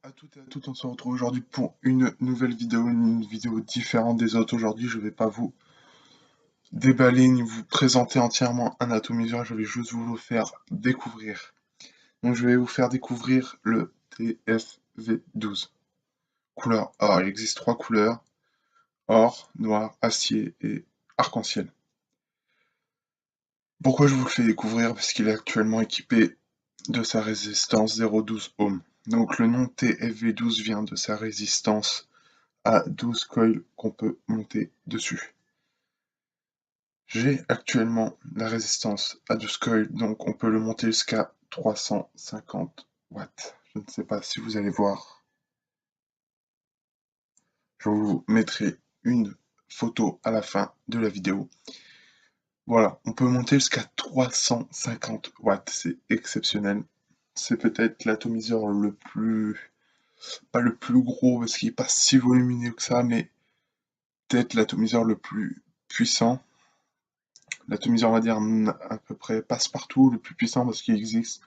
À toutes et à toutes, on se retrouve aujourd'hui pour une nouvelle vidéo, une vidéo différente des autres. Aujourd'hui, je ne vais pas vous déballer ni vous présenter entièrement un atomiseur, je vais juste vous le faire découvrir. Donc, je vais vous faire découvrir le TFV12. Couleur or, il existe trois couleurs, or, noir, acier et arc-en-ciel. Pourquoi je vous le fais découvrir? Parce qu'il est actuellement équipé de sa résistance 0,12 ohm. Donc le nom TFV12 vient de sa résistance à 12 coils qu'on peut monter dessus. J'ai actuellement la résistance à 12 coils, donc on peut le monter jusqu'à 350 watts. Je ne sais pas si vous allez voir. Je vous mettrai une photo à la fin de la vidéo. Voilà, on peut monter jusqu'à 350 watts, c'est exceptionnel. C'est peut-être l'atomiseur le plus, pas le plus gros parce qu'il n'est pas si volumineux que ça, mais peut-être l'atomiseur le plus puissant. L'atomiseur, on va dire, à peu près passe-partout, le plus puissant parce qu'il existe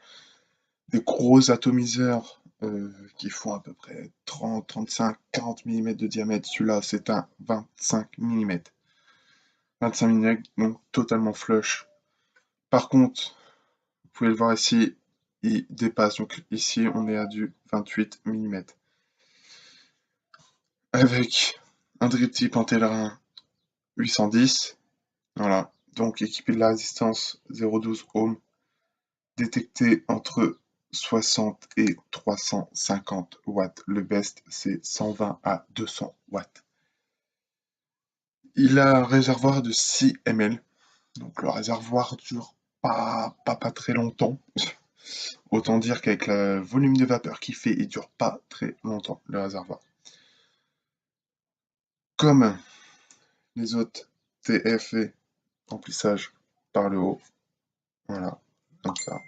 des gros atomiseurs qui font à peu près 30, 35, 40 mm de diamètre. Celui-là, c'est un 25 mm. 25 mm, donc totalement flush. Par contre, vous pouvez le voir ici, il dépasse. Donc ici, on est à du 28 mm. Avec un drip tip en Telerin 810. Voilà. Donc équipé de la résistance 0,12 ohm, détecté entre 60 et 350 watts. Le best, c'est 120 à 200 watts. Il a un réservoir de 6 ml. Donc le réservoir dure pas très longtemps. Autant dire qu'avec le volume de vapeur qu'il fait, il dure pas très longtemps, le réservoir. Comme les autres TFE, remplissage par le haut. Voilà, comme ça.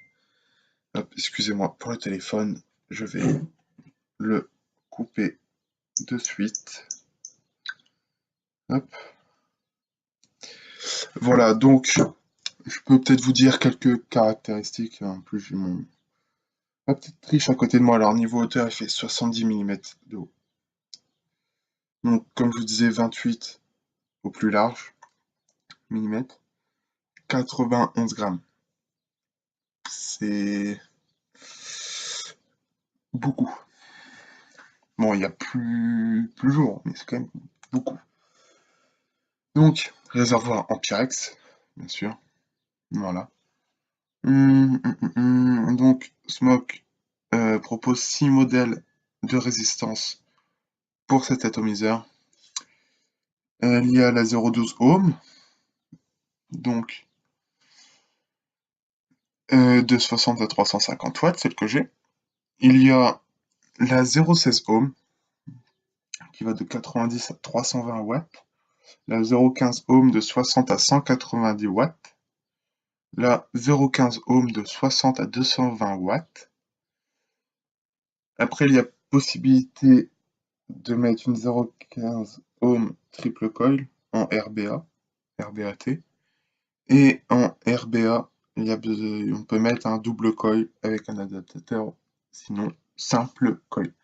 Hop, excusez-moi pour le téléphone, je vais le couper de suite. Hop. Voilà, donc je peux peut-être vous dire quelques caractéristiques. En plus, j'ai ma petite triche à côté de moi. Alors, niveau hauteur, il fait 70 mm de haut. Donc, comme je vous disais, 28 au plus large, millimètres, 91 grammes. C'est beaucoup. Bon, il y a plus jour, mais c'est quand même beaucoup. Donc, réservoir en Pyrex, bien sûr. Voilà. Donc, Smoke propose 6 modèles de résistance pour cet atomiseur. Il y a la 0,12 ohm, donc de 60 à 350 watts, celle que j'ai. Il y a la 0,16 ohm, qui va de 90 à 320 watts. La 0,15 ohm de 60 à 190 watts. La 0,15 ohm de 60 à 220 watts. Après, il y a possibilité de mettre une 0,15 ohm triple coil en RBAT. Et en RBA, on peut mettre un double coil avec un adaptateur, sinon simple coil.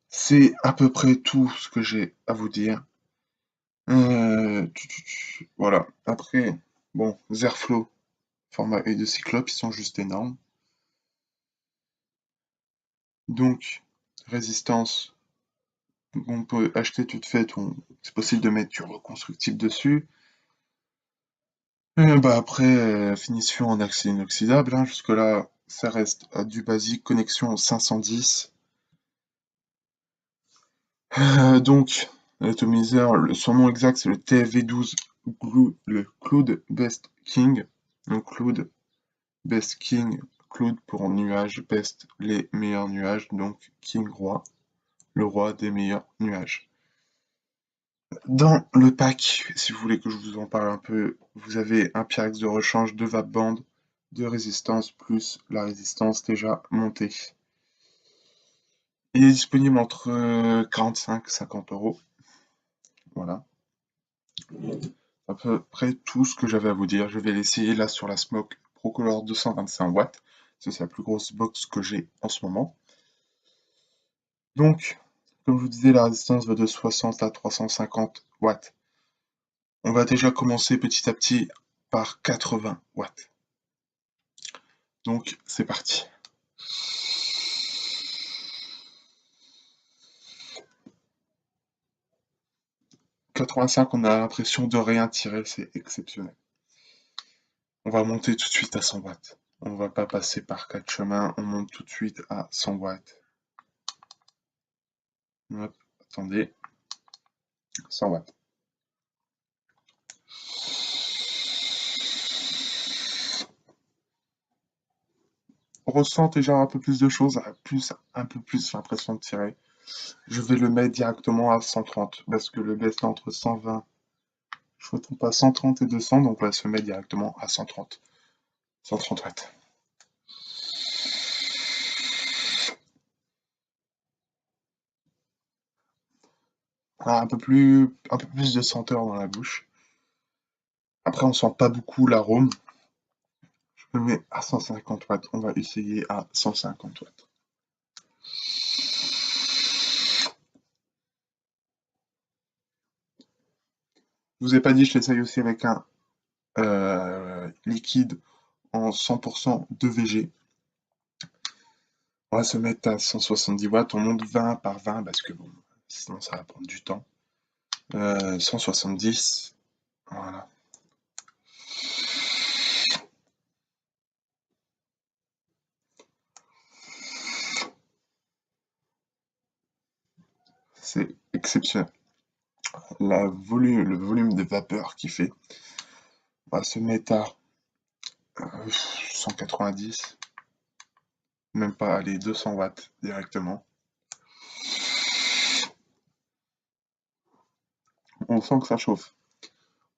C'est à peu près tout ce que j'ai à vous dire. Voilà. Après, bon, Zerflow, format œil de cyclope, ils sont juste énormes. Donc, résistance, on peut acheter toute faite, c'est possible de mettre du reconstructible dessus. Après, finition en acier inoxydable, hein, jusque-là, ça reste du basique, connexion 510. Donc, l'atomiseur, son nom exact, c'est le TFV12 le Cloud Best King. Donc, Cloud Best King, Cloud pour nuage, Best les meilleurs nuages, donc King roi, le roi des meilleurs nuages. Dans le pack, si vous voulez que je vous en parle un peu, vous avez un Pyrex de rechange, de vapeband, de résistance, plus la résistance déjà montée. Il est disponible entre 45 et 50 euros. Voilà. À peu près tout ce que j'avais à vous dire. Je vais l'essayer là sur la Smoke Procolor 225 watts. C'est la plus grosse box que j'ai en ce moment. Donc, comme je vous disais, la résistance va de 60 à 350 watts. On va déjà commencer petit à petit par 80 watts. Donc, c'est parti. 85, on a l'impression de rien tirer, c'est exceptionnel. On va monter tout de suite à 100 watts. On va pas passer par 4 chemins, on monte tout de suite à 100 watts. Hop, attendez, 100 watts. On ressent déjà un peu plus de choses, un peu plus l'impression de tirer. Je vais le mettre directement à 130 parce que le baisse est entre 120, je ne me trompe pas, 130 et 200, donc on va se mettre directement à 130. 130 watts. On a un peu plus de senteur dans la bouche. Après, on sent pas beaucoup l'arôme. Je me mets à 150 watts. On va essayer à 150 watts. Je vous ai pas dit, je l'essaye aussi avec un liquide en 100% de VG. On va se mettre à 170 watts. On monte 20 par 20 parce que bon, sinon ça va prendre du temps. 170. Voilà. C'est exceptionnel. Le volume de vapeur qu'il fait. On va se mettre à 190. Même pas, aller 200 watts directement. On sent que ça chauffe.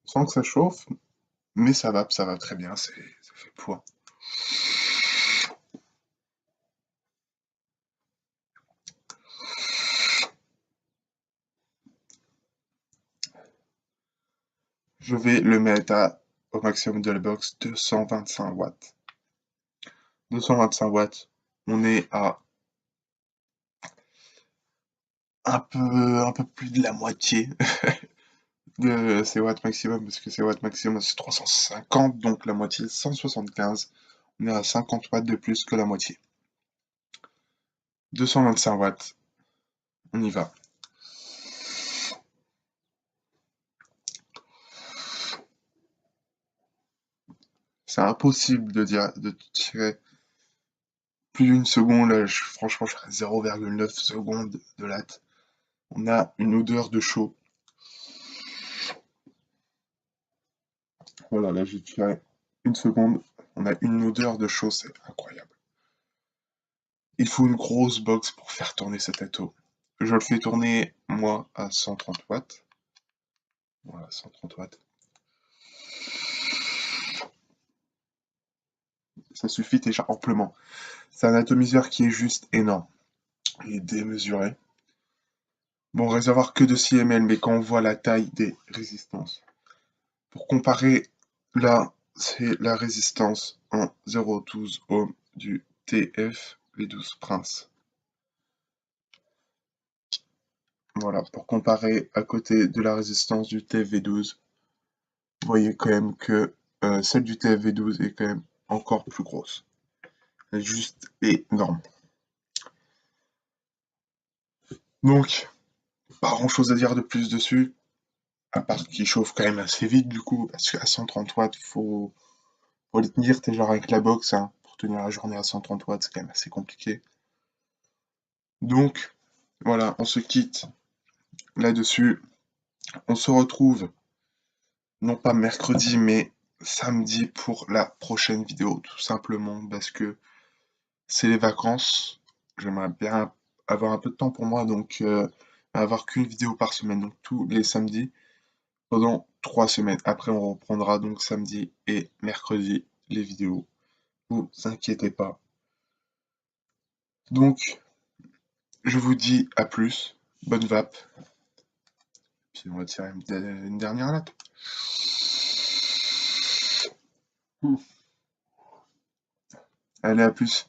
On sent que ça chauffe, mais ça va très bien, ça fait pour. Je vais le mettre au maximum de la box 225 watts. 225 watts, on est à un peu plus de la moitié de ces watts maximum, parce que ces watts maximum c'est 350, donc la moitié 175. On est à 50 watts de plus que la moitié. 225 watts, on y va. C'est impossible de tirer plus d'une seconde. Là, franchement, je suis à 0,9 secondes de latte. On a une odeur de chaud. Voilà, là, j'ai tiré une seconde. On a une odeur de chaud, c'est incroyable. Il faut une grosse box pour faire tourner cet ato. Je le fais tourner, moi, à 130 watts. Voilà, 130 watts. Ça suffit déjà amplement. C'est un atomiseur qui est juste énorme. Il est démesuré. Bon, réservoir que de 6 ml, mais quand on voit la taille des résistances. Pour comparer, là, c'est la résistance en 0,12 ohm du TF V12 Prince. Voilà, pour comparer à côté de la résistance du TF-V12, vous voyez quand même que celle du TF-V12 est quand même encore plus grosse. Elle est juste énorme. Donc, pas grand chose à dire de plus dessus, à part qu'il chauffe quand même assez vite du coup, parce qu'à 130 watts, faut le tenir déjà avec la box, hein. Pour tenir la journée à 130 watts, c'est quand même assez compliqué. Donc, voilà, on se quitte là-dessus. On se retrouve, non pas mercredi, mais samedi pour la prochaine vidéo, tout simplement parce que c'est les vacances. J'aimerais bien avoir un peu de temps pour moi, donc avoir qu'une vidéo par semaine, donc tous les samedis, pendant 3 semaines. Après, on reprendra donc samedi et mercredi les vidéos. Vous inquiétez pas. Donc, je vous dis à plus. Bonne vape. Puis on va tirer une dernière latte. Allez, à plus.